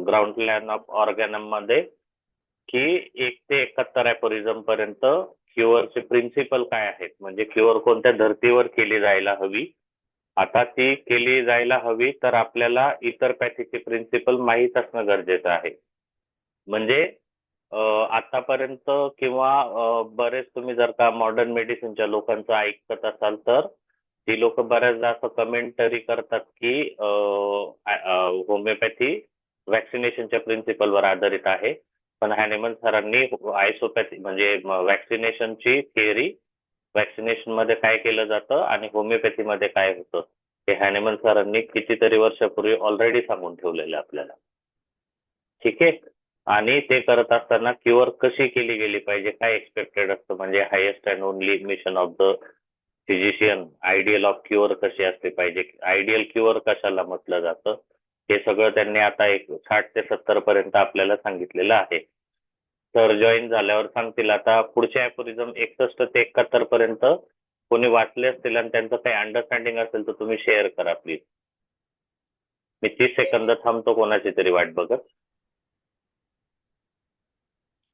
Ground plan of ऑर्गॅनम मध्ये की 1 ते 71 अपोरिझम पर्यंत क्युअरचे प्रिन्सिपल काय आहेत, म्हणजे क्युअर कोणत्या धर्तीवर केली जायला हवी. आता ती केली जायला हवी तर आपल्याला इतर पॅथीचे प्रिन्सिपल माहीत असणं गरजेचं आहे. म्हणजे आतापर्यंत किंवा बरेच तुम्ही जर का मॉडर्न मेडिसिनच्या लोकांचं ऐकत असाल तर ती लोक बऱ्याचदा असं कमेंटरी करतात की होमिओपॅथी वॅक्सिनेशनच्या प्रिन्सिपलवर आधारित आहे. पण हॅनिमन सरांनी आयसोपॅथी म्हणजे वॅक्सिनेशनची थिअरी, वॅक्सिनेशन मध्ये काय केलं जातं आणि होमिओपॅथी मध्ये काय होतं हे हॅनिमन सरांनी कितीतरी वर्षापूर्वी ऑलरेडी सांगून ठेवलेलं आपल्याला. ठीक आहे. आणि ते करत असताना क्युअर कशी केली गेली पाहिजे, काय एक्सपेक्टेड असतं, म्हणजे highest and only mission of the physician, ideal of cure कशी असली पाहिजे, आयडियल क्युअर कशाला म्हटलं जातं, हे सगळं त्यांनी आता 60 ते 70 पर्यंत आपल्याला सांगितलेलं आहे. तर जॉईन झाल्यावर सांगतील. आता पुढचे अॅफोरिझम 61 ते 71 पर्यंत कोणी वाचले असतील आणि त्यांचं काही अंडरस्टँडिंग असेल तर तुम्ही शेअर करा प्लीज. मी 30 सेकंद थांबतो कोणाची तरी वाट बघत.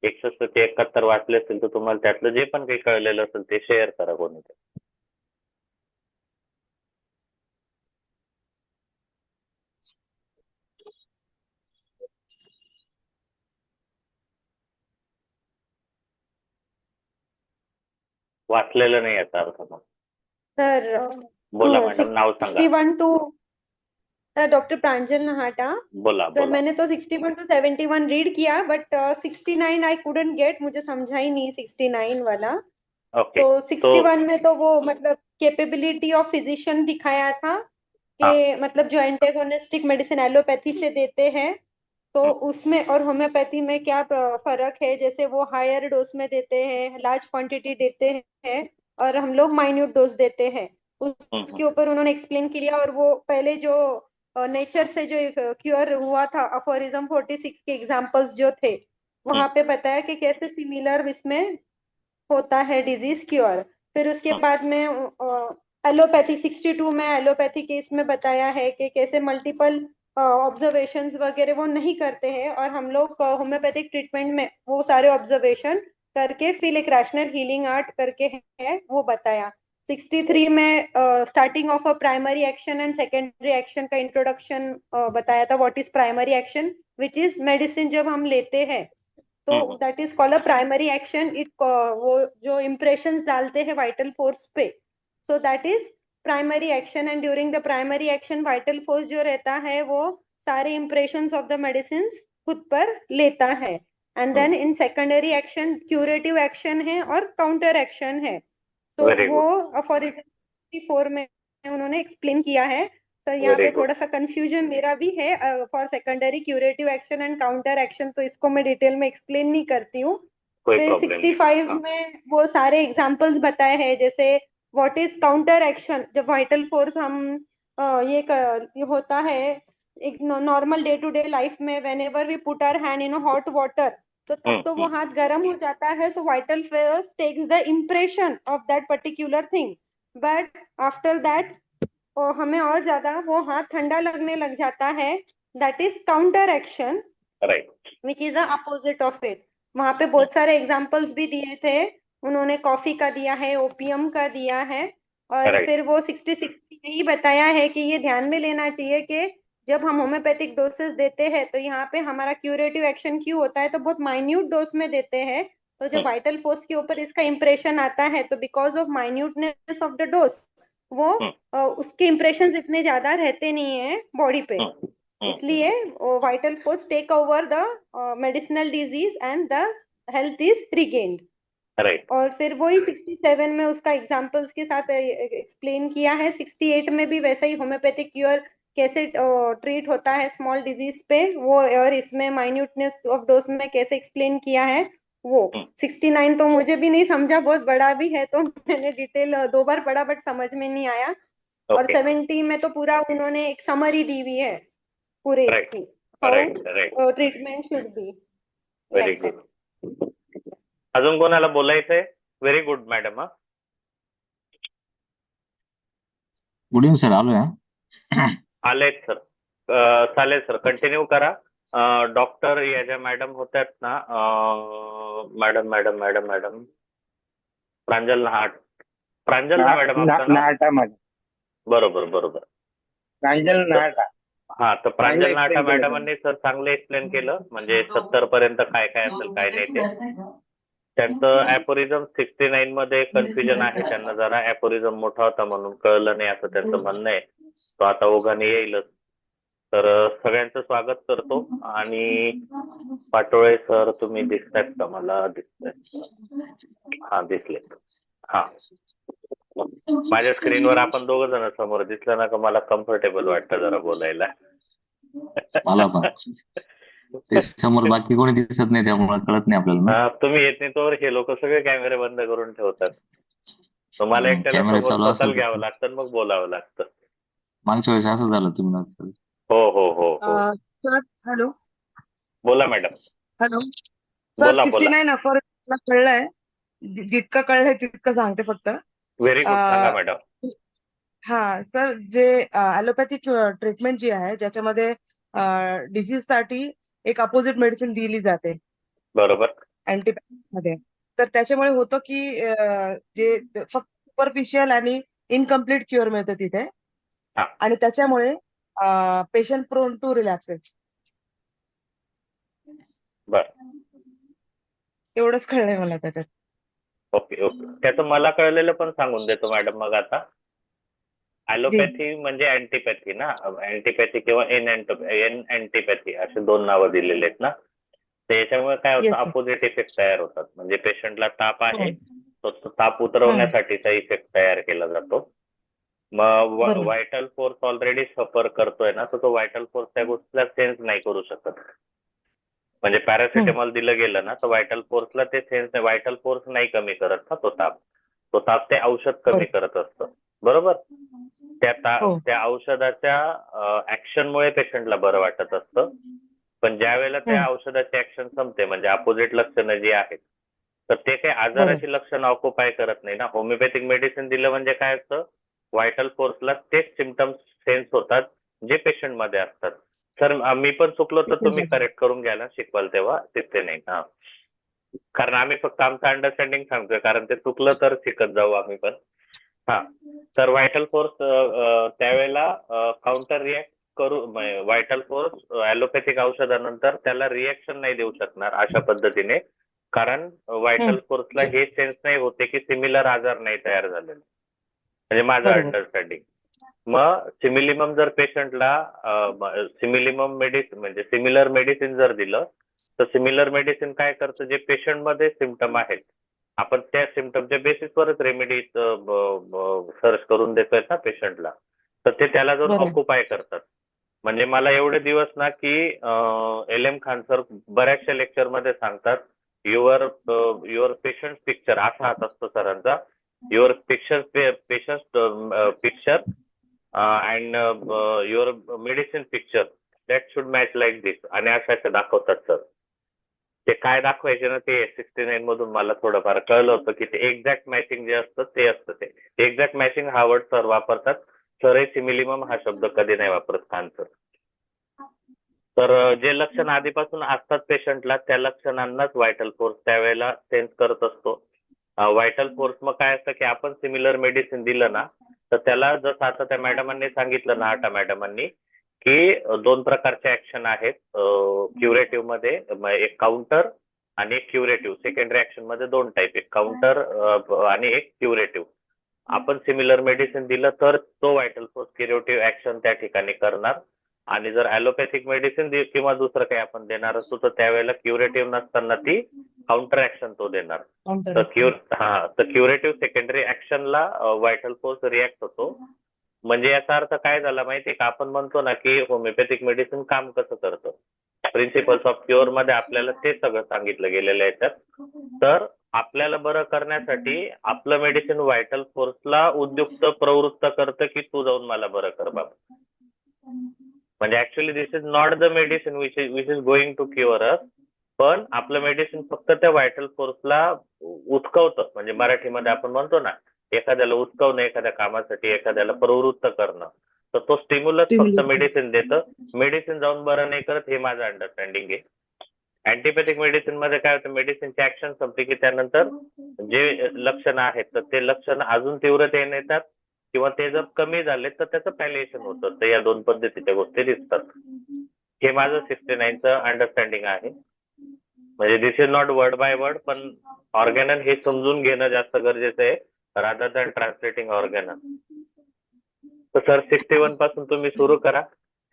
61 ते 71 वाचले असतील तर तुम्हाला त्यातलं जे पण काही कळलेलं असेल ते शेअर करा कोणीतरी. वाचलेलं नाही याचा अर्थ मग. सर बोला मॅडम, नाव सांगा. 61 टू डॉक्टर प्रांजल नहाटा. बोला सर बोला. मैंने तो 61 टू 71 रीड किया, बट 69 आई कुडंट गेट, मुझे समझा ही नहीं 69 वाला. ओके. तो 61 में तो वो मतलब कैपेबिलिटी ऑफ फिजिशियन दिखाया था कि मतलब जो एंटेगोनिस्टिक मेडिसिन एलोपैथी से देते हैं तो उसमें और होम्योपैथी में क्या फर्क है. जैसे वो हायर डोज में देते हैं, लार्ज क्वांटिटी देते हैं, और हम लोग माइन्यूट डोज देते हैं. उसके ऊपर उन्होंने एक्सप्लेन किया. और वो पहले जो नेचर से जो क्योर हुआ था, अफोरिज्म 46 के एग्जांपल्स जो थे वहां पे बताया कि कैसे सिमिलर इसमें होता है डिजीज क्योर. फिर उसके बाद में एलोपैथी 62 में एलोपैथी केस में बताया है कि कैसे मल्टीपल ऑब्जर्वेशंस वगैरह वो नहीं करते हैं, और हम लोग होम्योपैथिक ट्रीटमेंट में वो सारे ऑब्जर्वेशन करके फिर एक रैशनल हीलिंग आर्ट करके है वो बताया. 63 में starting of a primary action end secondary action का इंट्रोडक्शन बताया था. What is primary action, which is medicine जब हम लेते हैं तो that is called a primary action. It वो जो इम्प्रेशन डालते हैं vital force pay, so that is primary action. End during the primary action vital force जो रहता है वो सारे इम्प्रेशन ऑफ द मेडिसिन खुद पर लेता है. And then in secondary action curative action है और काउंटर एक्शन है. तो वो फॉर 4 में उन्होंने एक्सप्लेन किया है. तो यहाँ पे थोड़ा सा कंफ्यूजन मेरा भी है for secondary curative action end counter action, तो इसको मैं डिटेल में एक्सप्लेन नहीं करती हूँ. फिर 65 में वो सारे एग्जांपल्स बताए हैं. जैसे व्हाट इज काउंटर एक्शन, जब वाइटल फोर्स हम ये होता है एक normal day to day life में, whenever we put our hand in hot water तो तब तो वो हाथ गर्म हो जाता है. So vital force takes the impression of that particular thing, but after that हमें और ज्यादा वो हाथ ठंडा लगने लग जाता है. That is counter action, which is opposite of it. वहां पे बहुत सारे एग्जाम्पल्स भी दिए थे. उन्होंने कॉफी का दिया है, ओपियम का दिया है, और फिर वो 66 यही बताया है कि ये ध्यान में लेना चाहिए कि जब हम होम्योपैथिक डोसेस देते हैं तो यहाँ पे हमारा क्यूरेटिव एक्शन क्यों होता है, तो बहुत माइन्यूट डोज में देते हैं. तो जब वाइटल फोर्स के ऊपर इसका इंप्रेशन आता है तो because of minuteness of the dose वो उसके इंप्रेशन इतने ज्यादा रहते नहीं है बॉडी पे. इसलिए vital force take over the medicinal disease and the health is regained. और फिर वही 67 में उसका एग्जांपल्स के साथ एक्सप्लेन किया है. 68 में भी वैसा ही होम्योपैथिक क्योर कैसे ट्रीट होता है स्मॉल डिजीज पे वो, और इसमें माइन्यूटनेस ऑफ डोज में कैसे एक्सप्लेन किया है वो. 69 तो मुझे भी नहीं समझा, बहुत बड़ा भी है तो मैंने डिटेल 2 बार पढ़ा बट समझ में नहीं आया. और 70 में तो पूरा उन्होंने एक समरी दी हुई है पूरे इसकी, how treatment should be. Very good. अजून कोणाला बोलायचंय? Very good madam. Good evening sir. आलोय. आलेत सर. चालेल सर, कंटिन्यू करा. डॉक्टर या ज्या मॅडम होत्यात ना, मॅडम मॅडम मॅडम मॅडम प्रांजल नाहाट, प्रांजल ना मॅडम आपलं नाव? नाटा मध्ये बरोबर बरोबर. प्रांजल तर नाटा हा, तर चांगलं प्रांजल नाटा एक्सप्लेन केलं तुम्ही. मॅडमांनी सर चांगलं एक्सप्लेन केलं, म्हणजे 70 पर्यंत काय काय असेल काय नाही ते. त्यांचं ॲपोरिझम 69 मध्ये कन्फ्युजन आहे, त्यांना जरा ॲपोरिझम मोठा होता म्हणून कळलं नाही असं त्यांचं म्हणणं आहे. तो आता ओघाने येईलच. तर सगळ्यांचं स्वागत करतो. आणि पाटोळे सर तुम्ही दिसतायत का? मला दिसतायत, हा दिसले. हा, माझ्या स्क्रीनवर आपण दोघ जण समोर दिसलं ना का मला कम्फर्टेबल वाटतं जरा बोलायला. मला पण ते समोर बाकी कोणी दिसत नाही त्यामुळे कळत नाही आपल्याला ना. तुम्ही येत नाही तोवर हे लोक सगळे कॅमेरे बंद करून ठेवतात. तुम्हाला एकट्याला कॅमेरा समोर चालू स्वतःला असतात. घ्यावं लागतं आणि मग बोलावं लागतं. मागच्या वेळेस असं झालं तुम्ही आजकाल. हो हो हो हो, सर हॅलो बोला मॅडम. हॅलो सर, बोला बोला. 69 अफर कळलंय, जितकं कळलंय तितकं सांगते फक्त. व्हेरी गुड, सांगा मॅडम. हा सर, जे ॲलोपॅथिक ट्रीटमेंट जी आहे ज्याच्यामध्ये डिसीज साठी एक अपोजिट मेडिसिन दिली जाते बरोबर. अँटीबायोटिक मध्ये, तर त्याच्यामुळे होतं की जे फक्त सुपरफिशियल आणि इनकम्प्लीट क्युअर मिळतं तिथे, हा. आणि त्याच्यामुळे पेशंट प्रोन टू रिलॅप्सेस. बर, एवढंच कळलंय मला त्याच्यात. Okay okay. त्याचं मला कळलेलं पण सांगून देतो मॅडम मग आता. ॲलोपॅथी म्हणजे अँटीपॅथी ना, अँटीपॅथी किंवा एन अँटीपॅथी असे दोन नावं दिलेले आहेत ना. त्याच्यामुळे काय होतं, Yes, sir. अपोजिट इफेक्ट तयार होतात. म्हणजे पेशंटला ताप आहे, हो. तो ताप उतरवण्यासाठीचा इफेक्ट तयार केला जातो. मग बरोबर. व्हायटल फोर्स ऑलरेडी सफर करतोय ना, तर तो व्हायटल फोर्स त्या गोष्टीला सेन्स नाही करू शकत. म्हणजे पॅरासिटामॉल दिलं गेलं ना, तर व्हायटल फोर्सला ते सेन्स नाही, व्हायटल फोर्स नाही कमी करत ना तो ताप ते औषध कमी करत असतं. बरोबर. हो. त्या औषधाच्या ऍक्शनमुळे पेशंटला बरं वाटत असतं. पण ज्या वेळेला त्या औषधाची ऍक्शन संपते, म्हणजे अपोजिट लक्षणं जी आहेत, तर ते काही आजाराची लक्षणं ऑक्युपाय करत नाही ना. होमिओपॅथिक मेडिसिन दिलं म्हणजे काय असतं, व्हायटल फोर्सला तेच सिमटम्स सेन्स होतात जे पेशंटमध्ये असतात. सर मी पण चुकलो तर तुम्ही करेक्ट करून घ्यायला शिकवाल तेव्हा, तिथे नाही. हा, कारण आम्ही फक्त आमचं अंडरस्टँडिंग सांगतोय, कारण ते चुकलं तर शिकत जाऊ आम्ही पण. हा, तर व्हायटल फोर्स त्यावेळेला काउंटर रिॲक्ट करू, व्हायटल फोर्स ॲलोपॅथिक औषधानंतर त्याला रिॲक्शन नाही देऊ शकणार अशा पद्धतीने, कारण व्हायटल फोर्सला हे सेन्स नाही होते की सिमिलर आजार नाही तयार झालेले, म्हणजे माझं बरोबर. अंडरस्टँडिंग. मग सिमिलिमम जर पेशंटला सिमिलिमम मेडिसिन म्हणजे सिमिलर मेडिसिन जर दिलं, तर सिमिलर मेडिसिन काय करतं, जे पेशंटमध्ये सिमटम आहेत आपण त्या सिमटमच्या बेसिसवरच रेमेडी सर्च करून देतोय ना पेशंटला, तर ते त्याला जाऊन बरोबर. ऑक्युपाय करतात. म्हणजे मला एवढे दिवस ना की LM खान सर बऱ्याचशा लेक्चरमध्ये सांगतात, युअर पेशंट पिक्चर, असा हात असतो सरांचा, your patient picture and your medicine picture that should match like this, आणि अशा दाखवतात सर. ते काय दाखवायचे ना, ते 69 मधून मला थोडंफार कळलं होतं की ते एक्झॅक्ट मॅचिंग जे असतं ते असतं. ते एक्झॅक्ट मॅचिंग हा वर्ड सर वापरतात. सर सिमिलिमम हा शब्द कधी नाही वापरत खान सर. तर जे लक्षण आधीपासून असतात पेशंटला, त्या लक्षणांनाच व्हायटल फोर्स त्यावेळेला सेन्स करत असतो. व्हायटल फोर्स मग काय असतं की आपण सिमिलर मेडिसिन दिलं ना, तर त्याला जसं आता त्या मॅडमांनी सांगितलं ना, आटा मॅडमांनी, की दोन प्रकारचे ऍक्शन आहेत क्युरेटिव्ह मध्ये, एक काउंटर आणि एक क्युरेटिव्ह. सेकंडरी ऍक्शन मध्ये दोन टाईप, एक काउंटर आणि एक क्युरेटिव्ह. आपण सिमिलर मेडिसिन दिलं तर तो व्हायटल फोर्स क्युरेटिव्ह ऍक्शन त्या ठिकाणी करणार, आणि जर ॲलोपॅथिक मेडिसिन किंवा दुसरं काही आपण देणार असतो तर त्यावेळेला क्युरेटिव्ह नसताना ती काउंटर ऍक्शन तो देणार. तर क्युरेटिव्ह सेकंडरी ऍक्शनला व्हायटल फोर्स रिॲक्ट होतो. म्हणजे याचा अर्थ काय झाला माहितीये का, आपण म्हणतो ना की होमिओपॅथिक मेडिसिन काम कसं करतं, प्रिन्सिपल्स ऑफ क्युअर मध्ये आपल्याला ते सगळं सांगितलं गेलेलं आहे त्यात. तर आपल्याला बरं करण्यासाठी आपलं मेडिसिन व्हायटल फोर्सला उद्युक्त प्रवृत्त करतं की तू जाऊन मला बरं कर बाबा. म्हणजे actually this is not the medicine which is going to cure us, पण आपलं मेडिसिन फक्त त्या व्हायटल फोर्सला उचकवतं. म्हणजे मराठीमध्ये आपण म्हणतो ना, एखाद्याला उचकवणं एखाद्या कामासाठी, एखाद्याला प्रवृत्त करणं. तर तो स्टिम्युलस फक्त Stimulus. मेडिसिन देतं, मेडिसिन जाऊन बरं नाही करत, हे माझं अंडरस्टँडिंग आहे. अँटीपॅथिक मेडिसिन मध्ये काय होतं, मेडिसिनची ऍक्शन संपली की त्यानंतर जे लक्षणं आहेत तर ते लक्षणं अजून तीव्रतेने येतात, किंवा ते जर कमी झाले तर त्याचं पॅलिएशन होतं. तर या दोन पद्धतीच्या गोष्टी दिसतात. हे माझं 69चं अंडरस्टँडिंग आहे. म्हणजे this is not word by word, पण ऑर्गॅनन हे समजून घेणं जास्त गरजेचं आहे रादर दॅन ट्रान्सलेटिंग ऑर्गॅनन. तर सर 61 पासून तुम्ही सुरू करा.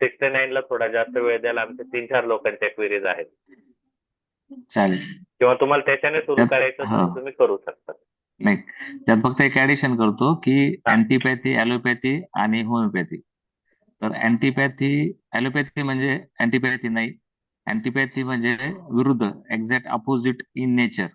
69 ला थोडा जास्त वेळ द्याल, आमच्या 3-4 लोकांच्या क्वेरीज आहेत, चालेल. किंवा तुम्हाला त्याच्याने सुरू त्यात करायचं असेल तर तुम्ही करू शकता. नाही, त्यात फक्त एक ऍडिशन करतो की हा. अँटीपॅथी, ॲलोपॅथी आणि होमिओपॅथी. तर ॲलोपॅथी म्हणजे अँटीपॅथी नाही, अँटीपॅथी म्हणजे विरुद्ध, एक्झॅक्ट अपोजिट इन नेचर.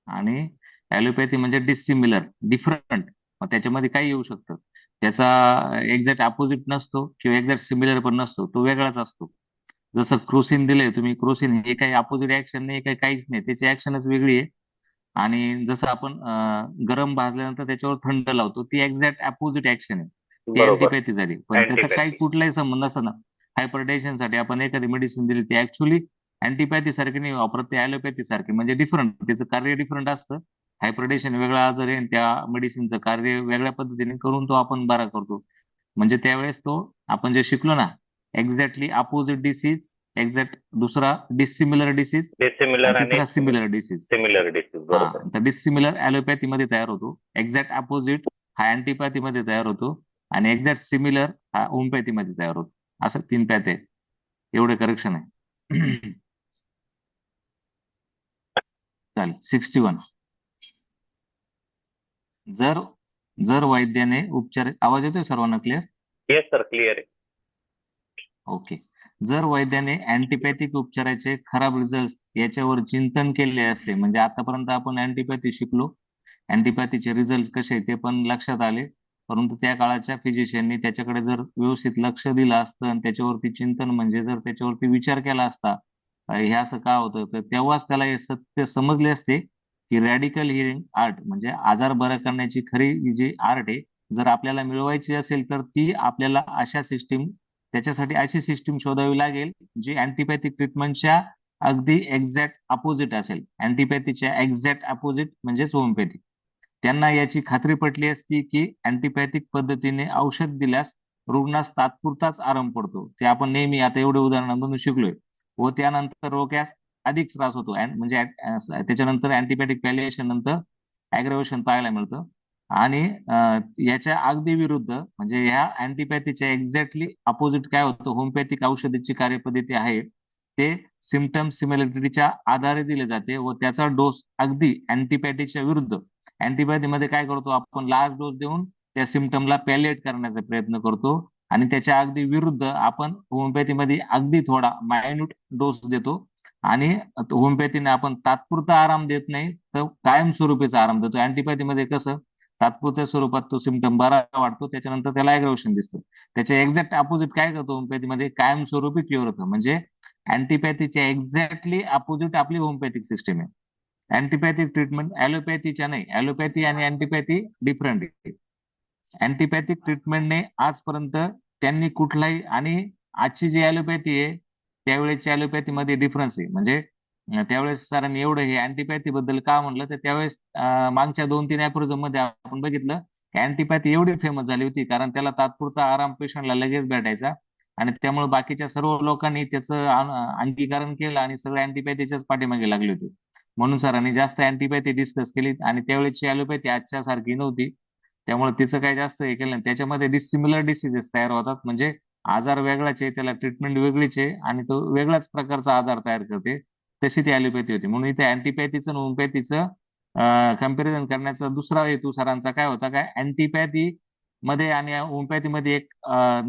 आणि ॲलोपॅथी म्हणजे डिसिमिलर, डिफरंट. मग त्याच्यामध्ये काही येऊ शकतं, त्याचा एक्झॅक्ट अपोजिट नसतो किंवा एक्झॅक्ट सिमिलर पण नसतो, तो वेगळाच असतो. जसं क्रोसिन दिलंय तुम्ही, क्रोसिन हे काही अपोजिट ऍक्शन नाही, काही काहीच नाही, त्याची ऍक्शनच वेगळी आहे. आणि जसं आपण गरम भाजल्यानंतर त्याच्यावर थंड लावतो, ती एक्झॅक्ट अपोजिट ऍक्शन आहे, ती बरोबर. अँटीपॅथी झाली. पण त्याचा काही अँटीपॅथी. कुठलाही संबंध नसताना हायपरटेन्शन साठी आपण एखादी मेडिसिन दिली, ती ऍक्च्युली अँटीपॅथी सारखी नाही वापरत, ते ॲलोपॅथी सारखी, म्हणजे डिफरंट, त्याचं कार्य डिफरंट असतं. हायपरटेन्शन वेगळा आजार आहे आणि त्या मेडिसिनचं कार्य वेगळ्या पद्धतीने करून तो आपण बरा करतो. म्हणजे त्यावेळेस तो आपण जे शिकलो ना, एक्झॅक्टली अपोजिट डिसीज, एक्झॅक्ट दुसरा डिसिमिलर डिसीज डिसिमिलर आणि आणि तिसरा सिमिलर डिसीज. Similar disease. हा, बरोबर. तर डिसिमिलर ॲलोपॅथी मध्ये तयार होतो, एक्झॅक्ट अपोजिट हा अँटीपॅथी मध्ये तयार होतो, आणि एक्झॅक्ट सिमिलर हा होमिओपॅथी मध्ये तयार होतो. असं 3 पॅथ आहे, एवढे करेक्शन आहे. चालेल. 61. जर जर वैद्याने उपचार, आवाज येतोय सर्वांना क्लिअर? येस सर, क्लिअर आहे. ओके. जर वैद्याने अँटीपॅथिक उपचाराचे खराब रिझल्ट याच्यावर चिंतन केले असते, म्हणजे आतापर्यंत आपण अँटीपॅथी शिकलो, अँटीपॅथीचे रिझल्ट कसे ते पण लक्षात आले, परंतु त्या काळाच्या फिजिशियननी त्याच्याकडे जर व्यवस्थित लक्ष दिलं असतं आणि त्याच्यावरती चिंतन म्हणजे जर त्याच्यावरती विचार केला असता, हे असं का होतं, तर तेव्हाच त्याला हे सत्य समजले असते की रॅडिकल हिअरिंग आर्ट म्हणजे आजार बरा करण्याची खरी जी आर्ट आहे, जर आपल्याला मिळवायची असेल तर ती आपल्याला त्याच्यासाठी अशी सिस्टीम शोधावी लागेल जी अँटीपॅथिक ट्रीटमेंटच्या अगदी एक्झॅक्ट अपोजिट असेल. अँटीपॅथीच्या एक्झॅक्ट अपोजिट म्हणजेच होमिओपॅथी. त्यांना याची खात्री पटली असती की अँटीपॅथिक पद्धतीने औषध दिल्यास रुग्णास तात्पुरताच आराम पडतो, ते आपण नेहमी आता एवढे उदाहरणांमधून शिकलोय, व त्यानंतर रोग्यास अधिक त्रास होतो. म्हणजे त्याच्यानंतर अँटीपॅथिक पॅलिएशन नंतर ॲग्रवेशन पाहायला मिळतं. आणि याच्या अगदी विरुद्ध म्हणजे ह्या अँटीपॅथीच्या एक्झॅक्टली अपोजिट काय होतं, होमिओपॅथिक औषधाची कार्यपद्धती आहे ते सिम्पटम सिमिलॅरिटीच्या आधारे दिले जाते, व त्याचा डोस अगदी अँटीपॅथीच्या विरुद्ध. अँटीपॅथी मध्ये काय करतो आपण, लार्ज डोस देऊन त्या सिम्पटमला पॅलिएट करण्याचा प्रयत्न करतो, आणि त्याच्या अगदी विरुद्ध आपण होमिओपॅथीमध्ये अगदी थोडा मायन्यूट डोस देतो, आणि होमिओपॅथीने आपण तात्पुरता आराम देत नाही तर कायमस्वरूपीचा आराम देतो. अँटीपॅथीमध्ये कसं तात्पुरत्या स्वरूपात तो सिम्पटम बरा वाटतो, त्याच्यानंतर त्याला ॲग्रवेशन दिसतं. त्याच्या एक्झॅक्ट अपोजिट काय करतो होमिओपॅथीमध्ये, कायमस्वरूपी क्युअर होतं. म्हणजे अँटीपॅथीच्या एक्झॅक्टली अपोजिट आपली होमिओपॅथिक सिस्टीम आहे. अँटीपॅथिक ट्रीटमेंट ॲलोपॅथीच्या नाही, ॲलोपॅथी आणि अँटीपॅथी डिफरंट आहे. अँटीपॅथिक ट्रीटमेंटने आजपर्यंत त्यांनी कुठलाही, आणि आजची जी ॲलोपॅथी आहे त्यावेळेसच्या ॲलोपॅथीमध्ये डिफरन्स आहे. म्हणजे त्यावेळेस सरांनी एवढं हे अँटीपॅथी बद्दल का म्हणलं, तर त्यावेळेस मागच्या 2-3 अॅफोरिझम मध्ये आपण बघितलं की अँटीपॅथी एवढी फेमस झाली होती कारण त्याला तात्पुरता आराम पेशंटला लगेच भेटायचा, आणि त्यामुळे बाकीच्या सर्व लोकांनी त्याचं अंगीकरण केलं आणि सगळे अँटीपॅथीच्याच पाठीमागे लागले होते. म्हणून सरांनी जास्त अँटीपॅथी डिस्कस केली, आणि त्यावेळेची ॲलोपॅथी आजच्या सारखी नव्हती, त्यामुळे तिचं काही जास्त हे केलं नाही. त्याच्यामध्ये डिसिमिलर डिसीजेस तयार होतात, म्हणजे आजार वेगळाच आहे, त्याला ट्रीटमेंट वेगळीच आहे, आणि तो वेगळ्याच प्रकारचा आजार तयार करते, तशी ती ॲलोपॅथी होती. म्हणून इथे अँटीपॅथीचं आणि होमिओपॅथीचं कम्पॅरिझन करण्याचा दुसरा हेतू सरांचा काय होता, काय अँटीपॅथी मध्ये आणि होमिओपॅथी मध्ये एक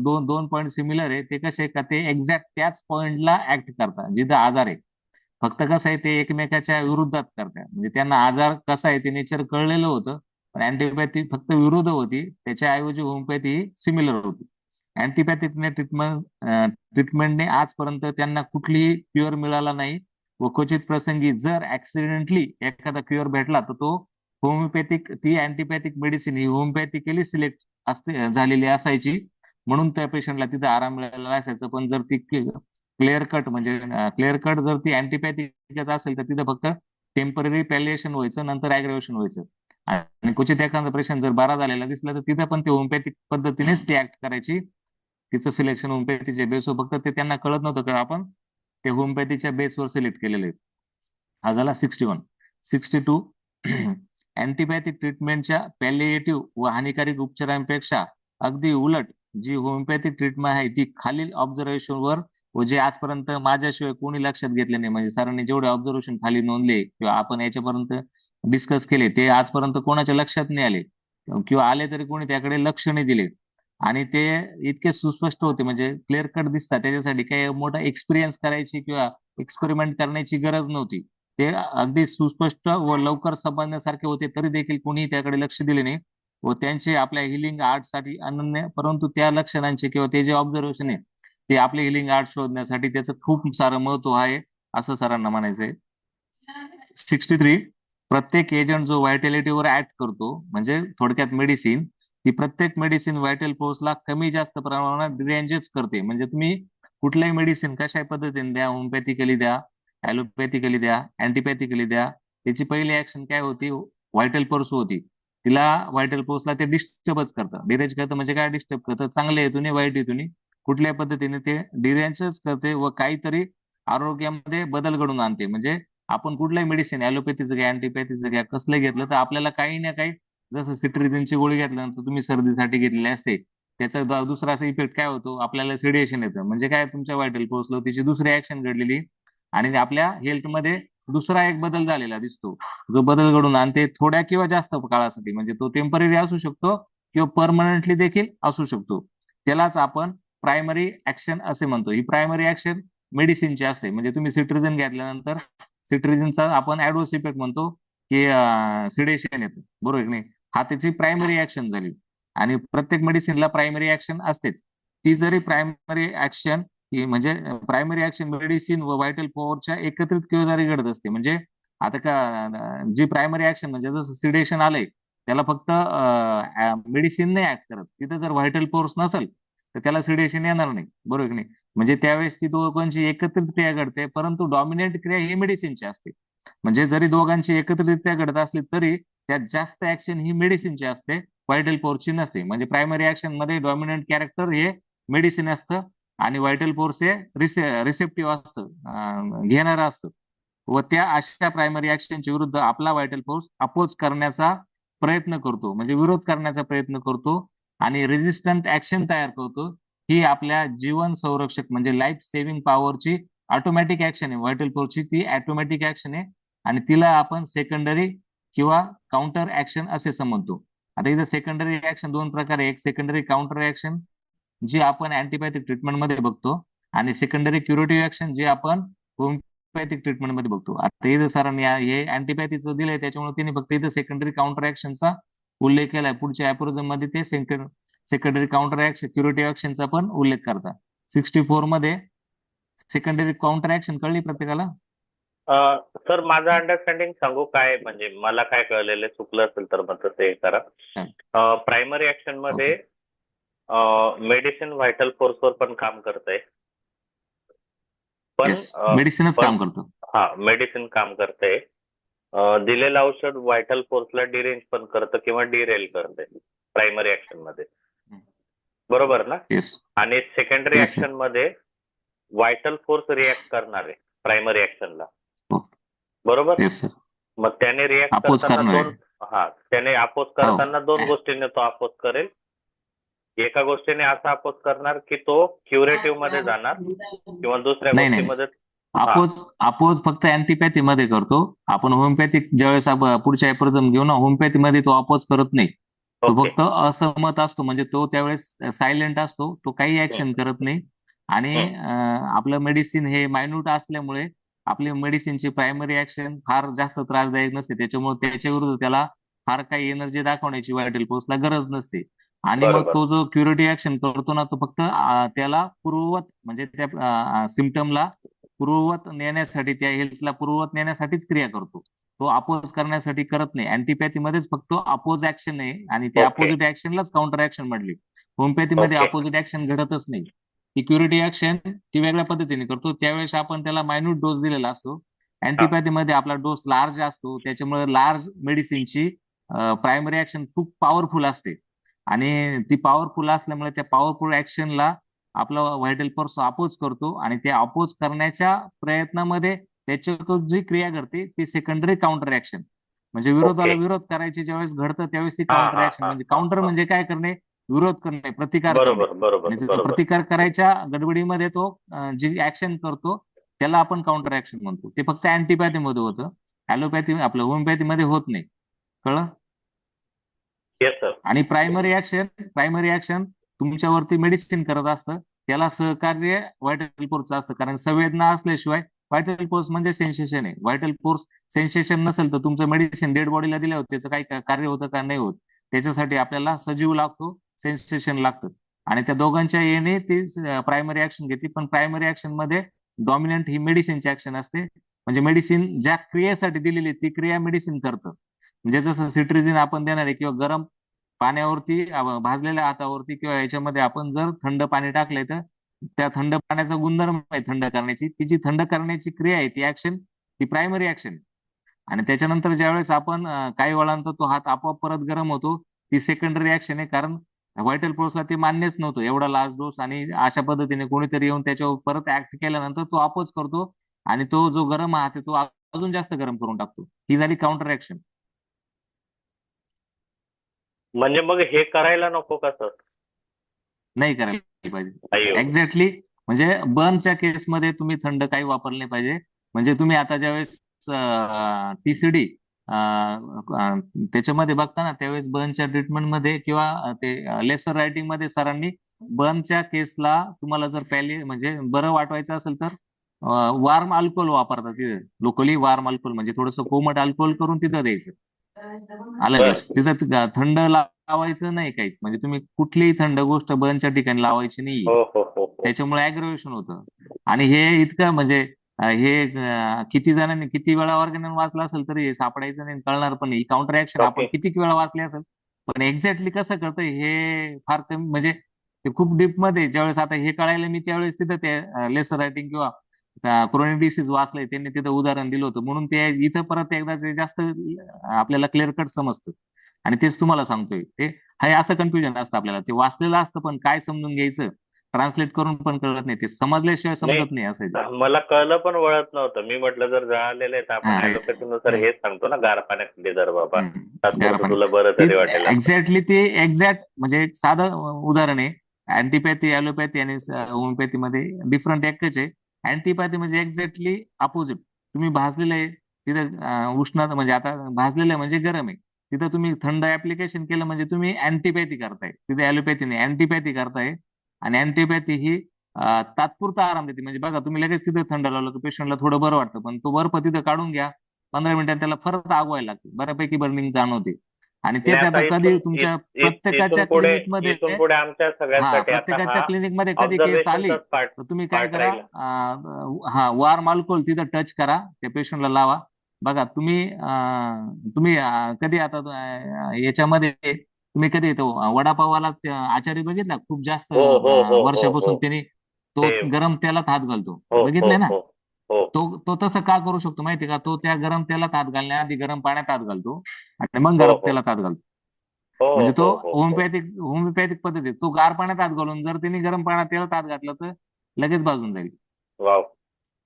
दोन पॉईंट सिमिलर आहे. ते कसे का, ते एक्झॅक्ट त्याच पॉईंटला ऍक्ट करतात जिथं आजार आहे, फक्त कसं आहे ते एकमेकाच्या विरुद्धात करतात. म्हणजे त्यांना आजार कसा आहे ते नेचर कळलेलं होतं, पण अँटीपॅथी फक्त विरुद्ध होती, त्याच्याऐवजी होमिओपॅथी सिमिलर होती. अँटीपॅथिकने ट्रीटमेंटने आजपर्यंत त्यांना कुठलीही क्युअर मिळाला नाही, व क्वचित प्रसंगी जर ऍक्सिडेंटली एखादा क्युअर भेटला तर तो होमिओपॅथिक, ती अँटीपॅथिक मेडिसिन ही होमिओपॅथिकली सिलेक्ट झालेली असायची, म्हणून त्या पेशंटला तिथे आराम मिळालेला असायचं. पण जर ती क्लिअर कट म्हणजे क्लिअर कट जर ती अँटीपॅथिक असेल तर तिथे फक्त टेम्पररी पॅलिएशन व्हायचं, नंतर अग्रेवेशन व्हायचं. आणि क्वचित एखादा पेशंट जर बरा झालेला दिसला तर तिथे पण ते होमिओपॅथिक पद्धतीनेच ती ऍक्ट करायची. तिचं सिलेक्शन होमिओपॅथीच्या बेसवर, फक्त ते त्यांना कळत नव्हतं की आपण ते होमिओपॅथीच्या बेसवर सिलेक्ट केलेले आहेत. हा झाला 61. 62 अँटीपॅथिक ट्रीटमेंटच्या पॅलिएटिव्ह व हानिकारक उपचारांपेक्षा अगदी उलट जी होमिओपॅथिक ट्रीटमेंट आहे ती खालील ऑब्झर्वेशनवर व जे आजपर्यंत माझ्याशिवाय कोणी लक्षात घेतले नाही, म्हणजे सरांनी जेवढे ऑब्झर्वेशन खाली नोंदले किंवा आपण याच्यापर्यंत डिस्कस केले ते आजपर्यंत कोणाच्या लक्षात नाही आले, किंवा आले तरी कोणी त्याकडे लक्ष नाही दिले. आणि ते इतके सुस्पष्ट होते, म्हणजे क्लिअर कट दिसतात. त्याच्यासाठी काही मोठा एक्सपिरियन्स करायची किंवा एक्सपेरिमेंट करण्याची गरज नव्हती. ते अगदी सुस्पष्ट व लवकर समजण्यासारखे होते, तरी देखील कोणी त्याकडे लक्ष दिले नाही. व त्यांचे आपल्या हिलिंग आर्टसाठी अनन्य, परंतु त्या लक्षणांचे किंवा ते जे ऑब्झर्वेशन आहे ते आपले हिलिंग आर्ट शोधण्यासाठी त्याचं खूप सारं महत्व आहे, असं सरांना म्हणायचंय. 63 प्रत्येक एजंट जो व्हायटॅलिटीवर ऍक्ट करतो, म्हणजे थोडक्यात मेडिसिन, ती प्रत्येक मेडिसिन व्हायटल फोर्सला कमी जास्त प्रमाणात रिअरेंजच करते. म्हणजे तुम्ही कुठल्याही मेडिसिन कशा पद्धतीने द्या, होमिओपॅथिकली द्या, ऍलोपॅथिकली द्या, अँटीपॅथिकली द्या, त्याची पहिली ऍक्शन काय होती? व्हायटल फोर्स होती. तिला व्हायटल फोर्सला ते डिस्टर्बच करतं. डिरेंज करतं म्हणजे काय? डिस्टर्ब करतं. चांगल्या हेतूने वाईट हेतूने कुठल्याही पद्धतीने ते डिरेंजच करते व काहीतरी आरोग्यामध्ये बदल घडवून आणते. म्हणजे आपण कुठल्याही मेडिसिन, ऍलोपॅथीचं घ्या, अँटीपॅथीचं घ्या, कसलं घेतलं तर आपल्याला काही ना काही, जसं सिट्रिझिनची गोळी घेतल्यानंतर तुम्ही सर्दीसाठी घेतलेली असते, त्याचा दुसरा असा इफेक्ट काय होतो? आपल्याला सेडिएशन येतं. म्हणजे काय? तुमच्या व्हायटल फोर्सला तिची दुसरी ऍक्शन घडलेली आणि आपल्या हेल्थमध्ये दुसरा एक बदल झालेला दिसतो, जो बदल घडून आणते थोड्या किंवा जास्त काळासाठी. म्हणजे तो टेम्पररी असू शकतो किंवा परमनंटली देखील असू शकतो. त्यालाच आपण प्रायमरी ऍक्शन असे म्हणतो. ही प्रायमरी ऍक्शन मेडिसिनची असते. म्हणजे तुम्ही सिट्रिझिन घेतल्यानंतर सिट्रिझिनचा आपण ऍडव्हर्स इफेक्ट म्हणतो की सिडेशन येतं, बरोबर की नाही? हा त्याची प्रायमरी ऍक्शन झाली. आणि प्रत्येक मेडिसिनला प्रायमरी ऍक्शन असतेच. ती जरी प्रायमरी ऍक्शन म्हणजे प्रायमरी ऍक्शन मेडिसिन व व्हायटल पॉवरच्या एकत्रित किंवा घडत असते. म्हणजे आता का जी प्रायमरी ऍक्शन म्हणजे जसं सिडेशन आलंय, त्याला फक्त मेडिसिन नाही ऍक्ट करत. तिथं जर व्हायटल फोर्स नसेल तर त्याला सिडेशन येणार नाही, बरोबर की नाही? म्हणजे त्यावेळेस ती दोघांची एकत्रित क्रिया घडते, परंतु डॉमिनंट क्रिया ही मेडिसिनची असते. म्हणजे जरी दोघांची एकत्रितरित्या घडत असली तरी त्यात जास्त ऍक्शन ही मेडिसिनची असते, व्हायटल फोर्सची नसते. म्हणजे प्रायमरी ऍक्शन मध्ये डॉमिनंट कॅरेक्टर हे मेडिसिन असतं आणि व्हायटल फोर्स हे रिसेप्टिव्ह असतं, घेणारं असतं. व त्या अशा प्रायमरी ऍक्शनच्या विरुद्ध आपला व्हायटल फोर्स अपोज करण्याचा प्रयत्न करतो, म्हणजे विरोध करण्याचा प्रयत्न करतो आणि रेजिस्टंट ऍक्शन तयार करतो. ही आपल्या जीवन संरक्षक म्हणजे लाईफ सेव्हिंग पॉवरची ऑटोमॅटिक ऍक्शन आहे. व्हायटल फोर्सची ती ऑटोमॅटिक ऍक्शन आहे आणि तिला आपण सेकंडरी किंवा काउंटर ऍक्शन असे समजतो. आता इथं सेकंडरी ऍक्शन दोन प्रकारे, एक सेकंडरी काउंटर ऍक्शन जी आपण अँटीपॅथिक ट्रीटमेंट मध्ये बघतो आणि सेकंडरी क्युरेटिव्ह ऍक्शन जे आपण होमिओपॅथिक ट्रीटमेंट मध्ये बघतो. आता इथं सरांनी हे अँटीपॅथीचं दिलंय, त्याच्यामुळे त्यांनी फक्त इथं सेकंडरी काउंटर ऍक्शनचा उल्लेख केलाय. पुढच्या अॅप्रोझम मध्ये ते सेकंडरी काउंटर ऍक्शन क्युरेटिव्ह ऍक्शनचा पण उल्लेख करतात. 64 मध्ये सेकंडरी काउंटर ऍक्शन कळली प्रत्येकाला? सर माझं अंडरस्टँडिंग सांगू काय, म्हणजे मला काय कळलेलं चुकलं असेल तर मग ते करा. प्रायमरी ऍक्शन मध्ये मेडिसिन व्हायटल फोर्सवर पण काम करतंय, पण मेडिसिनच काम करतो. हा मेडिसिन काम करतंय. दिलेलं औषध व्हायटल फोर्सला डिरेंज पण करतं किंवा डिरेल करतंय प्रायमरी ऍक्शन मध्ये, बरोबर ना? आणि सेकंडरी ऍक्शन मध्ये व्हायटल फोर्स रिॲक्ट करणार आहे प्रायमरी ऍक्शनला, बरोबर? मग त्याने रिॲक्ट करताना त्याने अपोज करताना दोन गोष्टींनी तो अपोज करेल. एका गोष्टीने असा अपोज करणार की तो क्युरेटिव्ह मध्ये जाणार किंवा दुसऱ्या गोष्टीमध्ये अपोज फक्त अँटीपॅथी मध्ये करतो. आपण होमिओपॅथिक ज्यावेळेस पुढच्या अॅप्रोझम घेऊ ना, होमिओपॅथी मध्ये तो अपोज करत नाही. तो फक्त असहमत असतो, म्हणजे तो त्यावेळेस सायलेंट असतो, तो काही ऍक्शन करत नाही. आणि आपलं मेडिसिन हे मायन्यूट असल्यामुळे आपली मेडिसिनची प्रायमरी ऍक्शन फार जास्त त्रासदायक नसते, त्याच्यामुळे त्याच्या विरुद्ध त्याला फार काही एनर्जी दाखवण्याची व्हायटल फोर्सला गरज नसते. आणि मग तो जो क्युरेटिव्ह ऍक्शन करतो ना, तो फक्त त्याला पूर्ववत म्हणजे त्या सिम्पटमला पूर्ववत नेण्यासाठी, त्या हेल्थला पूर्ववत नेण्यासाठीच क्रिया करतो. तो अपोज करण्यासाठी करत नाही. अँटीपॅथी मध्येच फक्त अपोज ऍक्शन आहे आणि ते ओके अपोजिट ऍक्शनलाच काउंटर ऍक्शन म्हटली. होमिओपॅथी मध्ये ओके अपोजिट ऍक्शन घडतच नाही. ती क्युरेटिव्ह ऍक्शन ती वेगळ्या पद्धतीने करतो, त्यावेळेस आपण त्याला मायन्यूट डोस दिलेला असतो. हा अँटीपॅथी मध्ये आपला डोस लार्ज असतो, त्याच्यामुळे लार्ज मेडिसिनची प्रायमरी ऍक्शन खूप पॉवरफुल असते आणि ती पॉवरफुल असल्यामुळे त्या पॉवरफुल ऍक्शनला आपला व्हायटल फोर्स अपोज करतो आणि ते अपोज करण्याच्या प्रयत्नामध्ये त्याच्याकडून जी क्रिया घडते ती सेकंडरी काउंटर ऍक्शन. म्हणजे विरोधाला ओके विरोध करायची ज्यावेळेस घडतं त्यावेळेस ती हा काउंटर हा ऍक्शन. हा म्हणजे हा काउंटर हा म्हणजे काय करणे, विरोध करणे, प्रतिकार करणे. बरोबर बरोबर आणि तो बरोबर प्रतिकार करायच्या गडबडीमध्ये तो जी ऍक्शन करतो त्याला आपण काउंटर ऍक्शन म्हणतो. ते फक्त अँटीपॅथी मध्ये होतं, ॲलोपॅथी आपलं होमिओपॅथी मध्ये होत नाही. कळलं? येस सर आणि प्रायमरी ऍक्शन तुमच्यावरती मेडिसिन करत असतं, त्याला सहकार्य व्हायटल फोर्सचं असतं. कारण संवेदना असल्याशिवाय व्हायटल फोर्स म्हणजे सेन्सेशन आहे. व्हायटल फोर्स सेन्सेशन नसेल तर तुमचं मेडिसिन डेड बॉडीला दिलं होतं त्याचं काही कार्य होतं का, नाही होत. त्याच्यासाठी आपल्याला सजीव लागतो, सेन्सेशन लागतं आणि त्या दोघांच्या येणे ती प्रायमरी ऍक्शन घेते. पण प्रायमरी ऍक्शन मध्ये डॉमिनंट ही मेडिसिनची ऍक्शन असते. म्हणजे मेडिसिन ज्या क्रियेसाठी दिलेली ती क्रिया मेडिसिन करतं. म्हणजे जसं सिट्रिजिन आपण देणार आहे किंवा गरम पाण्यावरती भाजलेल्या हातावरती किंवा याच्यामध्ये आपण जर थंड पाणी टाकलंय तर त्या थंड पाण्याचा गुणधर्म आहे थंड करण्याची, ती जी थंड करण्याची क्रिया आहे ती ऍक्शन, ती प्रायमरी ऍक्शन. आणि त्याच्यानंतर ज्यावेळेस आपण काही वेळानंतर तो हात आपोआप परत गरम होतो, ती सेकंडरी ऍक्शन आहे. कारण व्हायटल फोर्सला ते मान्यच नव्हतं एवढा लार्ज डोस आणि अशा पद्धतीने कोणीतरी येऊन त्याच्यावर परत ऍक्ट केल्यानंतर तो अपोज करतो आणि तो जो गरम हात आहे तो अजून जास्त गरम करून टाकतो. ही झाली काउंटर ऍक्शन. म्हणजे मग हे करायला नको का सर? नाही करायला पाहिजे. अय्यो एक्झॅक्टली. म्हणजे बर्नच्या केसमध्ये तुम्ही थंड काही वापरले नाही पाहिजे. म्हणजे तुम्ही आता ज्यावेळेस टीसीडी त्याच्यामध्ये बघता ना त्यावेळेस बर्नच्या ट्रीटमेंटमध्ये किंवा ते लेसर रायटिंग मध्ये सरांनी बर्नच्या केसला तुम्हाला जर म्हणजे बरं वाटवायचं असेल तर वार्म अल्कोहोल वापरतात तिथे. लोकली वार्म अल्कोहोल म्हणजे थोडंसं कोमट अल्कोहोल करून तिथं द्यायचं. आलं बर लक्षात? तिथं थंड लावायचं नाही काहीच. म्हणजे तुम्ही कुठलीही थंड गोष्ट बर्नच्या ठिकाणी लावायची नाहीये. हो त्याच्यामुळे अग्रवेशन होतं. आणि हे इतकं म्हणजे हे किती जणांनी किती वेळा ऑर्गॅनल वाचलं असेल तरी हे सापडायचं नाही, कळणार पण नाही. काउंटर ऍक्शन आपण ओके किती वेळा वाचली असेल पण एक्झॅक्टली कसं करतं हे फार कमी. म्हणजे ते खूप डीप मध्ये ज्यावेळेस आता हे कळायला मी त्यावेळेस तिथं ते लेसर रायटिंग किंवा क्रोनिक डिसीज वाचलंय त्यांनी तिथं उदाहरण दिलं होतं म्हणून ते इथं परत एकदा ते जास्त आपल्याला क्लिअर कट समजतं. आणि तेच तुम्हाला सांगतोय ते हे असं कन्फ्युजन असतं आपल्याला. ते वाचलेलं असतं पण काय समजून घ्यायचं ट्रान्सलेट करून पण कळत नाही. ते समजल्याशिवाय समजत नाही असं आहे ते. नाही मला कळलं पण वळत नव्हतं. मी म्हटलं जर जळालेलं आहे तर आपण हा राईट ऍलोपॅथीनुसार राईट. हेच सांगतो ना, गार पाण्यात दे जर बाबा, गार तात्पुरतं पाणी. तुला बरं ते तरी वाटेल असं. एक्झॅक्टली ते एक्झॅक्ट म्हणजे एक साधं उदाहरण आहे. अँटीपॅथी ॲलोपॅथी आणि होमिओपॅथी मध्ये डिफरंट एकच आहे. अँटीपॅथी म्हणजे एक्झॅक्टली अपोजिट. तुम्ही भाजलेलं आहे तिथं उष्णता म्हणजे आता भाजलेलं आहे म्हणजे गरम आहे, तिथं तुम्ही थंड ऍप्लिकेशन केलं म्हणजे तुम्ही अँटीपॅथी करताय. तिथे ॲलोपॅथी नाही अँटीपॅथी करताय. आणि अँटीपॅथी ही तात्पुरता आराम देते. म्हणजे बघा तुम्ही लगेच तिथं थंड लावलं की पेशंटला थोडं बरं वाटतं पण तो बर्फ तिथं काढून घ्या 15 मिनिटात त्याला परत आगवायला लागते, बऱ्यापैकी बर्निंग जाणवते. आणि नाही तेच आता आता कधी तुमच्या प्रत्येकाच्या क्लिनिकमध्ये इथून पुढे आमच्या हा सगळ्यांसाठी आता प्रत्येकाच्या हा क्लिनिकमध्ये कधी केस आली ऑब्झर्वेशनचाच पार्ट तर तुम्ही काय पार्ट करा, राहील. हा वार्म अल्कोहोल तिथं टच करा, त्या पेशंटला लावा. बघा तुम्ही तुम्ही कधी आता याच्यामध्ये तुम्ही कधी तो वडापावाला आचारी बघितला खूप जास्त हो वर्षापासून त्यांनी तो ते गरम तेलात हात घालतो, हो हो बघितलंय ना? हो हो तो तो तसं का करू शकतो माहितीये का? तो त्या गरम तेलात हात घालण्याआधी गरम पाण्यात हात घालतो आणि मग हो गरम हो तेलात हात घालतो. हो म्हणजे तो हो हो हो होमिओपॅथिक पद्धती तो गार पाण्यात हात घालून जर त्यांनी गरम पाण्यात तेलात हात घातला तर लगेच भाजून जाईल. वाव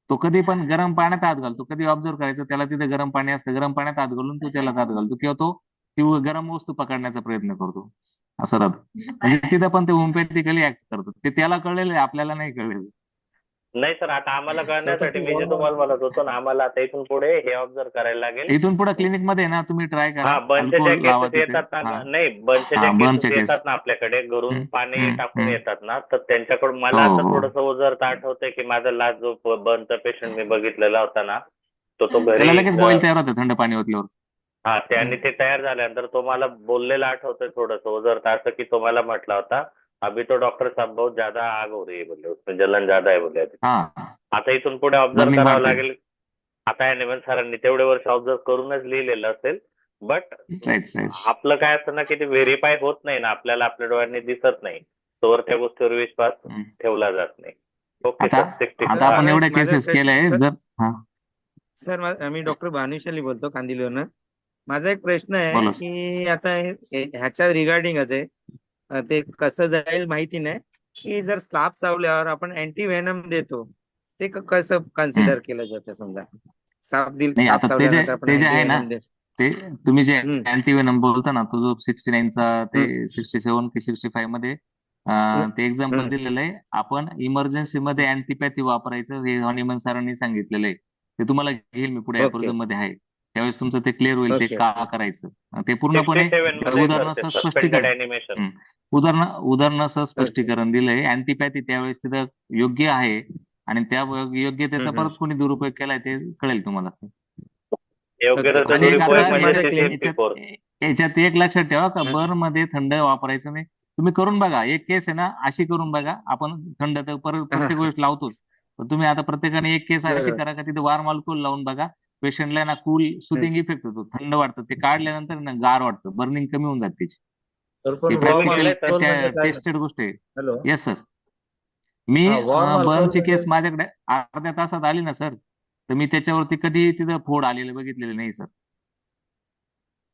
तो कधी पण गरम पाण्यात हात घालतो, कधी ऑब्झर्व करायचं त्याला तिथे गरम पाणी असतं, गरम पाण्यात हात घालून तो त्याला हात घालतो किंवा तो ती गरम वस्तू पकडण्याचा प्रयत्न करतो. असं राहतं. म्हणजे तिथं पण ते होमिओपॅथिकली ऍक्ट करतो. ते त्याला कळलेलं आहे आपल्याला नाही कळलेलं. नाही सर, आता आम्हाला कळण्यासाठी Certainly मी जे one तुम्हाला म्हणत more. होतो ना, आम्हाला आता इथून पुढे हे ऑब्झर्व करायला लागेल. इथून पुढे क्लिनिक मध्ये ना तुम्ही ट्राय करा, हा बंचच्या ज्या अल्कोहोल लावा केसेस तिथे. येतात हा ना, नाही बंचच्या ज्या हा केसेस बर्नचे येतात केस. ना आपल्याकडे घरून पाणी टाकून हम्म. येतात ना, तर त्यांच्याकडून हो मला असं हो. थोडंसं ओझरता आठवतंय की माझा लास्ट जो बर्नचा पेशंट मी बघितलेला होता ना, तो त्याला घरी लगेच बॉईल तयार होतं थंड पाणी ओतल्यावर. हा त्याने ते तयार झाल्यानंतर तो मला बोललेला आठवतोय थोडंसं ओझरता असं की तो मला म्हटला होता, अभी तो डॉक्टर साहब बहुत ज्यादा आग हो रही है बोले, उसमें जलन ज्यादा है बोले. हा आता इथून पुढे ऑब्झर्व बर्निंग करावं वाढते. लागेल. आता हॅनिमन सरांनी तेवढे वर्ष ऑब्झर्व करूनच लिहिलेलं असेल, बट राईट राईट. आपलं काय असतं ना की ते व्हेरीफाय होत नाही ना, आपल्याला आपल्या डोळ्यांनी दिसत नाही, तोवर त्या गोष्टीवर विश्वास ठेवला जात नाही. ओके आता सर, 60 आता आपण माझा एवढ्या माझा केसेस प्रश्न केल्याय सर जर हा मी डॉक्टर भानुशाली बोलतो कांदिवलीवरनं. माझा एक प्रश्न आहे बोला सर. की आता ह्याच्या रिगार्डिंगच आहे, ते कसं जाईल माहिती नाही, की जर साप चावल्यावर आपण अँटी व्हेनम देतो, ते कसं कन्सिडर केलं जातं? समजा नाही साप आता चावल्यानंतर आपण ते जे अँटी आहे ना, व्हेनम देतो. ते तुम्ही जे हम्म, अँटीव्हेनम बोलता ना, तो जो 69चा ते हम्म, 67 की 65 मध्ये हम्म, ते एक्झाम्पल हम्म. दिलेलं आहे. आपण इमर्जन्सी मध्ये अँटीपॅथी वापरायचं हे हॉनिमन सरांनी सांगितलेलं आहे. ते तुम्हाला घेईल मी पुढे ओके अॅप्रोजम मध्ये आहे, त्यावेळेस तुमचं ते क्लिअर होईल ते ओके का ओके करायचं. ते पूर्णपणे 67 मध्ये सर ते उदाहरणासह सस्पेंडेड स्पष्टीकरण अॅनिमेशन. हं. उदाहरणासह ओके. स्पष्टीकरण दिलंय. अँटीपॅथी त्यावेळेस तिथं योग्य आहे आणि त्या योग्यतेचा हम्म, परत कोणी दुरुपयोग केलाय ते कळेल तुम्हाला. योग्य ओके. तर आणि एक दुरुपयोग सर म्हणजे माझा ते क्लेम MP4. याच्यात एक लक्षात ठेवा का हा, बर्न मध्ये थंड वापरायचं नाही. तुम्ही करून बघा, एक केस आहे ना अशी करून बघा. आपण थंड तर परत हा, प्रत्येक गोष्ट लावतोच, पण तुम्ही आता प्रत्येकाने एक केस अशी बरोबर. करा का तिथे वार्म अल्कोहोल लावून बघा. पेशंटला ना कूल हम्म. सुदिंग इफेक्ट होतो, थंड वाटतं. ते काढल्यानंतर ना गार वाटतं, बर्निंग कमी होऊन जाते त्याची. सर पण ही तुम्ही वॉर्म प्रॅक्टिकल केलंय सर? अल्कोहोल म्हणजे काय? टेस्टेड गोष्ट आहे. Hello, yes sir. मी हा वॉर्म अल्कोहोल बर्नची केस म्हणजे माझ्याकडे अर्ध्या तासात आली ना सर, तर मी त्याच्यावरती कधी तिथं फोड आलेले बघितलेले नाही सर.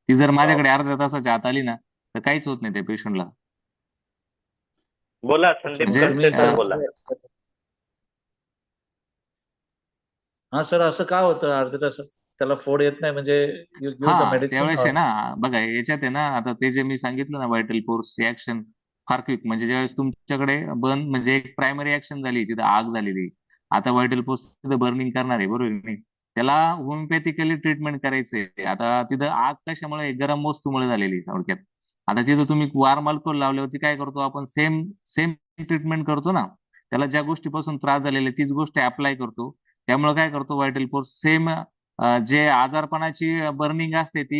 ती जर माझ्याकडे अर्ध्या तासाच्या आत आली ना, तर काहीच होत नाही त्या पेशंटला. बोला अच्छा संदीप मग म्हणजे तुम्ही करते सर, बोला. हा सर असं का होतं अर्ध्या तासात त्याला फोड येत नाही? म्हणजे यू गिव्ह द हा मेडिसिन त्यावेळेस आहे ना, बघा याच्यात आहे ना, आता ते जे मी सांगितलं ना व्हायटल फोर्स ऍक्शन फार क्विक, म्हणजे ज्यावेळेस तुमच्याकडे बर्न म्हणजे एक प्रायमरी ऍक्शन झाली, तिथं आग झालेली, आता व्हायटल फोर्स तिथं बर्निंग करणार आहे, बरोबर नाही? त्याला होमिओपॅथिकली ट्रीटमेंट करायचंय. आता तिथं आग कशामुळे? गरम वस्तूमुळे झालेली थोडक्यात. आता तिथं तुम्ही वार्म अल्कोहोल लावल्यावरती काय करतो आपण? सेम सेम ट्रीटमेंट करतो ना. त्याला ज्या गोष्टीपासून त्रास झालेला आहे तीच गोष्ट अप्लाय करतो. त्यामुळे काय करतो? व्हायटल फोर्स सेम जे आजारपणाची बर्निंग असते ती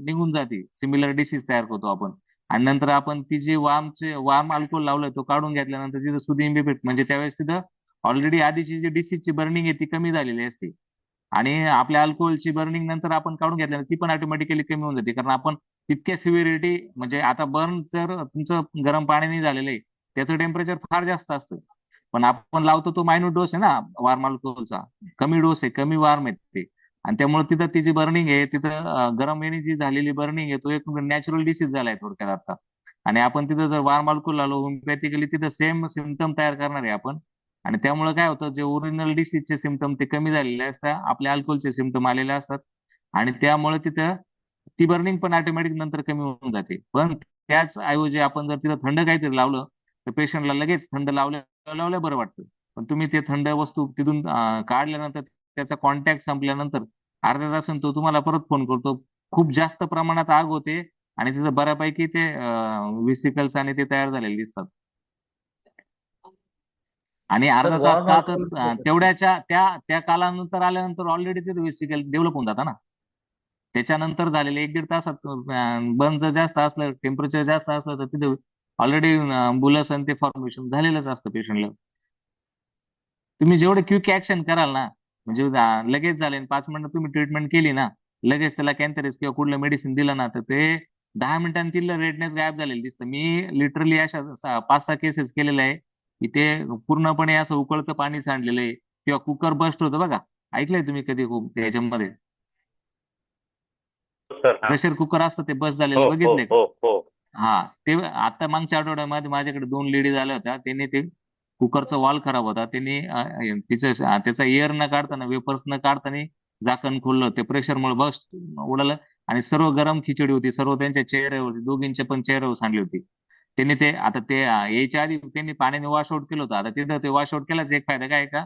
निघून जाते. सिमिलर डिसीज तयार करतो आपण. आणि नंतर आपण ती जी वार्म अल्कोहोल लावलंय तो काढून घेतल्यानंतर तिथं सुदिंग इफेक्ट, म्हणजे त्यावेळेस तिथं ऑलरेडी आधीची जी डिसीजची बर्निंग आहे ती कमी झालेली असते. आणि आपल्या अल्कोहोलची बर्निंग नंतर आपण काढून घेतल्यानंतर ती पण ऑटोमॅटिकली कमी होऊन जाते. कारण आपण तितक्या सिव्हिरिटी, म्हणजे आता बर्न जर तुमचं गरम पाण्याने झालेलं आहे, त्याचं टेम्परेचर फार जास्त असतं. पण आपण लावतो तो मायन्यूट डोस आहे ना वार्म अल्कोहोलचा, कमी डोस आहे, कमी वार्म आहे ते. आणि त्यामुळे तिथं ती जी बर्निंग आहे, तिथं गरम याने जी झालेली बर्निंग आहे, तो एक नॅचरल डिसीज झालाय थोडक्यात आता. आणि आपण तिथं जर वार्म अल्कोहोल लावलो होमिओपॅथिकली, तिथं सेम सिमटम तयार करणार आहे आपण. आणि त्यामुळे काय होतं, जे ओरिजिनल डिसीजचे सिमटम ते कमी झालेले असतात, आपल्या अल्कोहोलचे सिमटम आलेले असतात. आणि त्यामुळे तिथं ती बर्निंग पण ऑटोमॅटिक नंतर कमी होऊन जाते. पण त्याच ऐवजी आपण जर तिथं थंड काहीतरी लावलं, तर पेशंटला लगेच थंड लावल्या बरं वाटतं. पण तुम्ही ते थंड वस्तू तिथून काढल्यानंतर, त्याचा कॉन्टॅक्ट संपल्यानंतर अर्ध्या तासाने तो तुम्हाला परत फोन करतो. खूप जास्त प्रमाणात आग होते आणि तिथं बऱ्यापैकी ते व्हिसिकल्स आणि ते तयार झालेले दिसतात. आणि सर अर्धा तास वॉर्म का तर अल्कोहोल तेवढ्याच्या त्या कालानंतर आल्यानंतर ऑलरेडी ते व्हिसिकल डेव्हलप होऊन जातं ना. त्याच्यानंतर झालेले 1-1.5 तासात बर्न जर जास्त असलं, टेम्परेचर जास्त असलं, तर तिथे ऑलरेडी बुलस आणि ते फॉर्मेशन झालेलंच असतं पेशंटला. तुम्ही जेवढे क्विक ऍक्शन कराल ना, म्हणजे लगेच झाले 5 मिनिटं तुम्ही ट्रीटमेंट केली ना, लगेच त्याला कॅन्थरेस किंवा कुठलं मेडिसिन दिलं ना, तर ते 10 मिनिटांनी तिथलं रेडनेस गायब झालेलं दिसतं. मी लिटरली अशा 5-6 केसेस केलेल्या आहे की ते पूर्णपणे असं उकळतं पाणी सांडलेलं आहे, किंवा कुकर बस्ट होतं बघा. ऐकलंय तुम्ही कधी खूप त्याच्यामध्ये सर हा. प्रेशर कुकर असतं ते बस्ट हो झालेलं, हो बघितलंय का? हो हो. हा, ते आता मागच्या आठवड्यामध्ये माझ्याकडे 2 लेडीज आल्या होत्या. त्यांनी ते कुकरचा वॉल खराब होता, त्यांनी त्याचा एअर न काढताना, वेपर्स न काढताना झाकण खोललं. ते प्रेशरमुळे बस्ट उडालं आणि सर्व गरम खिचडी होती, सर्व त्यांच्या चेहऱ्यावर, दोघींच्या पण चेहऱ्यावर सांडली होती. त्यांनी ते आता ते यायच्या आधी त्यांनी पाण्याने वॉश आउट केलं होतं. आता तिथं ते वॉश आउट केल्याचा एक फायदा काय आहे का,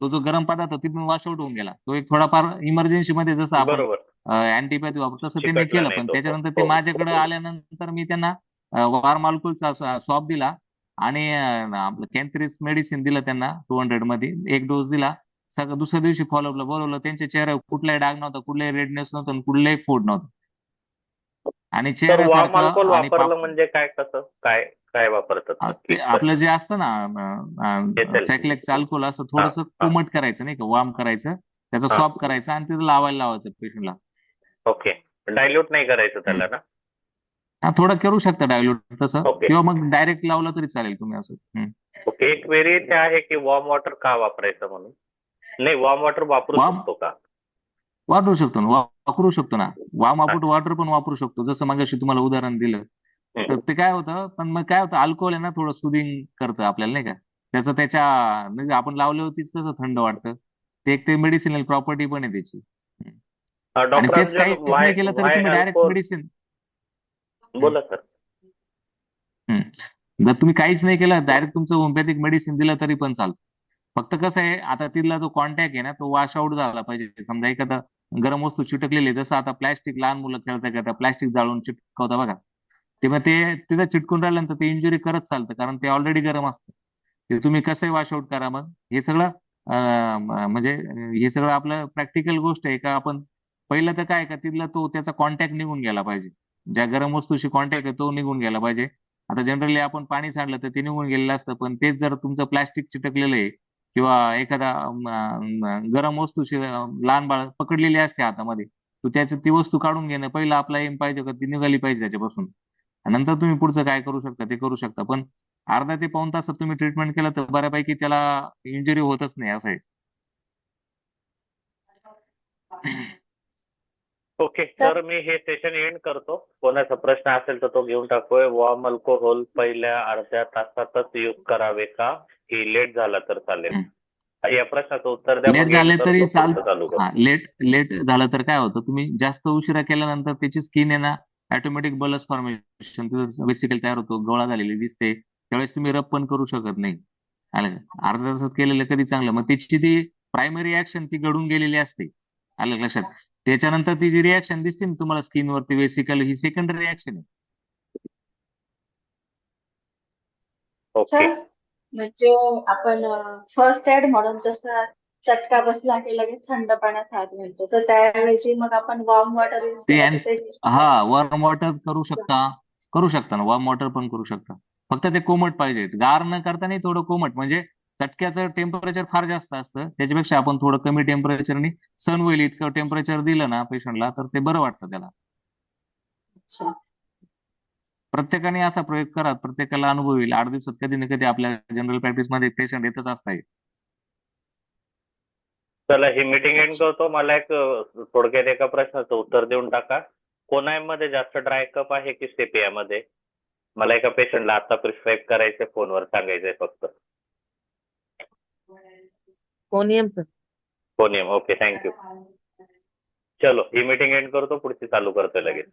तो जो गरम पदार्थ तिथून वॉश आउट होऊन गेला. तो एक थोडाफार इमर्जन्सी मध्ये जसं आपण बरोबर. अँटीपॅथी वापरतो तसं त्यांनी चिकटला केलं. नाही पण तो. हो त्याच्यानंतर ते हो. माझ्याकडे आल्यानंतर मी त्यांना वार्म अल्कोहोलचा स्वॅब दिला आणि आपलं कॅन्थ्रिस मेडिसिन दिलं त्यांना 200 मध्ये, एक डोस दिला. सगळं दुसऱ्या दिवशी फॉलोअपला बोलवलं. त्यांच्या चेहऱ्यावर कुठलाही डाग नव्हता, कुठलाही रेडनेस नव्हतं आणि कुठलाही फोड नव्हतं. आणि सर वॉर्म चेहऱ्यासारखं अल्कोहोल आणि वापरलं म्हणजे काय, कसं काय काय वापरतात नक्की? ते आपलं जे असतं ना SL. सॅक्लेक्स अल्कोहोल असं हा थोडंसं हा. कोमट करायचं, नाही का, वार्म करायचं. त्याचा हा. स्वॅप करायचा आणि तिथं लावायला लावायचं पेशंटला. ओके. डायल्यूट नाही करायचं त्याला ना? हा, थोडं करू शकता डायल्यूट तसं, ओके. किंवा मग डायरेक्ट लावलं तरी चालेल तुम्ही असं. ओके. एक क्वेरी इथे आहे की वॉर्म वॉटर का वापरायचं म्हणून. नाही, वॉर्म वॉटर वापरू वाम शकतो का? वापरू शकतो ना, वापरू शकतो ना. वाम अपूट वॉटर पण वापरू शकतो, जसं मगाशी तुम्हाला उदाहरण दिलं. तर हम्म. ते काय होतं, पण मग काय होतं, अल्कोहोल आहे ना थोडं सुदिंग करतं आपल्याला, नाही का. त्याच्या म्हणजे आपण लावल्या होतीच कसं थंड वाटतं, ते एक ते मेडिसिनल प्रॉपर्टी पण आहे त्याची. आणि डॉक्टर तेच अर्जुन, काहीच वाय नाही केलं तरी वाय तुम्ही डायरेक्ट अल्कोहोल? मेडिसिन. बोला सर. जर तुम्ही काहीच नाही केलं, डायरेक्ट तुमचं होमिओपॅथिक मेडिसिन दिलं तरी पण चालतं. फक्त कसं आहे, आता तिथला जो कॉन्टॅक्ट आहे ना तो वॉश आउट झाला पाहिजे. समजा एखादा गरम वस्तू चिटकलेली आहे, जसं आता प्लॅस्टिक, लहान मुलं खेळता प्लॅस्टिक जाळून चिटकवता बघा, ते मग ते तिथं चिटकून राहिल्यानंतर ते इंजुरी करत चालतं, कारण ते ऑलरेडी गरम असतं. ते तुम्ही कसंही वॉश आउट करा. मग हे सगळं म्हणजे हे सगळं आपलं प्रॅक्टिकल गोष्ट आहे का. आपण पहिलं तर काय का, तिथला तो त्याचा कॉन्टॅक्ट निघून गेला पाहिजे, ज्या गरम वस्तूशी कॉन्टॅक्ट आहे तो निघून गेला पाहिजे. आता जनरली आपण पाणी सांडलं तर ते निघून गेलेलं असतं, पण तेच जर तुमचं प्लॅस्टिक चिटकलेलं आहे किंवा एखादा गरम वस्तूशी लहान बाळ पकडलेली असते हातामध्ये, तर त्याचं ती वस्तू काढून घेणं पहिला आपला एम पाहिजे का ती निघाली पाहिजे त्याच्यापासून. नंतर तुम्ही पुढचं काय करू शकता ते करू शकता, पण अर्धा ते पाऊण तासात तुम्ही ट्रीटमेंट केलं तर बऱ्यापैकी त्याला इंजुरी होतच नाही, असं आहे. ओके. तर मी हे सेशन एंड करतो. कोणाचा प्रश्न असेल तर तो घेऊन टाकूया. वॉर्म अल्कोहोल पहिल्या अर्ध्या तासातच यूज करावे का, की लेट झाला तर चालेल? या प्रश्नाचं उत्तर द्या, लेट मग एंड झाले तरी करतो, पुढचं चालू हा, करतो. लेट झालं तर काय होतं, तुम्ही जास्त उशिरा केल्यानंतर त्याची स्किन आहे ना, ऑटोमॅटिक बलस फॉर्मेशन बेसिकली तयार होतो, गोळा झालेली दिसते, त्यावेळेस तुम्ही रब पण करू शकत नाही. आलं का? अर्ध्या तासात केलेलं कधी चांगलं. मग त्याची ती प्रायमरी ऍक्शन ती घडून गेलेली असते, आलं का लक्षात. त्याच्यानंतर ती जी रिॲक्शन दिसते ना तुम्हाला स्किनवरती, बेसिकली ही सेकंडरी रिॲक्शन आहे. ओके. सर, म्हणजे आपण फर्स्ट एड म्हणून जसं चटका बसला की लगेच थंड पाण्यात हात घालतो, तर त्याऐवजी मग आपण वॉर्म वॉटर यूज ते केलं तर ते हा, वॉर्म वॉटर करू शकता ना, वॉर्म वॉटर पण करू शकता. फक्त ते कोमट पाहिजे, गार न करता नाही, थोडं कोमट. म्हणजे चटक्याचं टेम्परेचर फार जास्त असतं, त्याच्यापेक्षा आपण थोडं कमी टेम्परेचरनी सण होईल इतकं टेम्परेचर दिलं ना पेशंटला, तर ते बरं वाटतं त्याला. अच्छा. प्रत्येकाने असा प्रयोग करा, प्रत्येकाला अनुभव येईल. 8 दिवसात कधी ना कधी आपल्या जनरल प्रॅक्टिस मध्ये पेशंट येतच असतात. चला, ही मीटिंग एंड करतो. मला एक थोडक्यात एका प्रश्नाचं उत्तर देऊन टाका. कोणामध्ये जास्त ड्राय कप आहे की सेपियामध्ये? मला एका पेशंटला आता प्रिस्क्राईब करायचे, फोनवर सांगायचंय फक्त. Conium sir. फोनियम. Okay, thank you. चलो, ही मीटिंग एंड करतो, पुढची चालू करतो लगेच.